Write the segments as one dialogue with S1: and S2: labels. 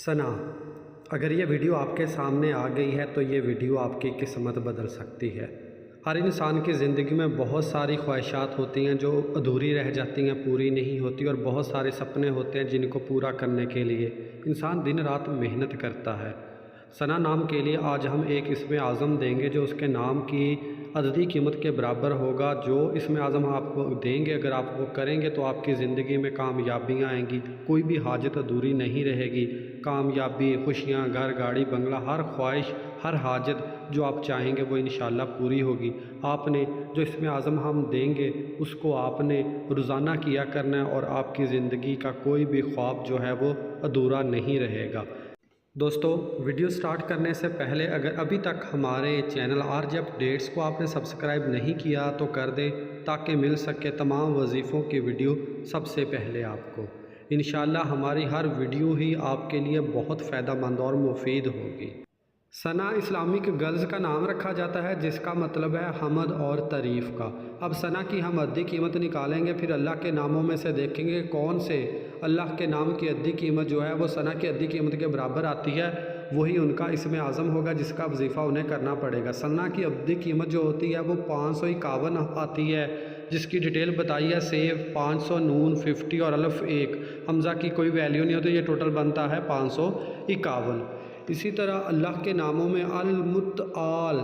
S1: ثنا، اگر یہ ویڈیو آپ کے سامنے آ گئی ہے تو یہ ویڈیو آپ کی قسمت بدل سکتی ہے۔ ہر انسان کی زندگی میں بہت ساری خواہشات ہوتی ہیں جو ادھوری رہ جاتی ہیں، پوری نہیں ہوتی، اور بہت سارے سپنے ہوتے ہیں جن کو پورا کرنے کے لیے انسان دن رات محنت کرتا ہے۔ ثنا نام کے لیے آج ہم ایک اسم اعظم دیں گے جو اس کے نام کی عددی قیمت کے برابر ہوگا۔ جو اسم اعظم آپ کو دیں گے، اگر آپ وہ کریں گے تو آپ کی زندگی میں کامیابیاں آئیں گی، کوئی بھی حاجت ادھوری نہیں رہے گی۔ کامیابی، خوشیاں، گھر، گاڑی، بنگلہ، ہر خواہش، ہر حاجت جو آپ چاہیں گے وہ انشاءاللہ پوری ہوگی۔ آپ نے جو اسم اعظم ہم دیں گے اس کو آپ نے روزانہ کیا کرنا ہے، اور آپ کی زندگی کا کوئی بھی خواب جو ہے وہ ادھورا نہیں رہے گا۔ دوستو، ویڈیو سٹارٹ کرنے سے پہلے اگر ابھی تک ہمارے چینل RJ اپڈیٹس کو آپ نے سبسکرائب نہیں کیا تو کر دیں تاکہ مل سکے تمام وظیفوں کی ویڈیو سب سے پہلے آپ کو۔ انشاءاللہ ہماری ہر ویڈیو ہی آپ کے لیے بہت فائدہ مند اور مفید ہوگی۔ ثنا اسلامک گرلز کا نام رکھا جاتا ہے جس کا مطلب ہے حمد اور تعریف کا۔ اب ثنا کی ہم عددی قیمت نکالیں گے، پھر اللہ کے ناموں میں سے دیکھیں گے کون سے اللہ کے نام کی عددی قیمت جو ہے وہ ثنا کی عددی قیمت کے برابر آتی ہے، وہی ان کا اسم اعظم ہوگا جس کا وظیفہ انہیں کرنا پڑے گا۔ ثنا کی عددی قیمت جو ہوتی ہے وہ 551 آتی ہے، جس کی ڈیٹیل بتائی ہے سیو 500 نون 50 اور الف 1، حمزہ کی کوئی ویلیو نہیں ہوتی، یہ ٹوٹل بنتا ہے 551۔ اسی طرح اللہ کے ناموں میں المتعال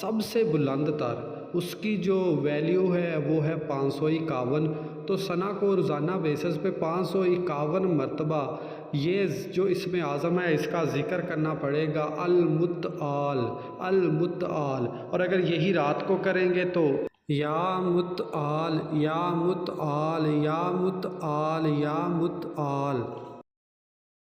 S1: سب سے بلند تر، اس کی جو ویلیو ہے وہ ہے 551۔ تو ثنا کو روزانہ بیسس پہ 551 مرتبہ یہ جو اسم اعظم ہے اس کا ذکر کرنا پڑے گا، المتعال المتعال۔ اور اگر یہی رات کو کریں گے تو یا متعال یا متعال یا متعال یا متعال۔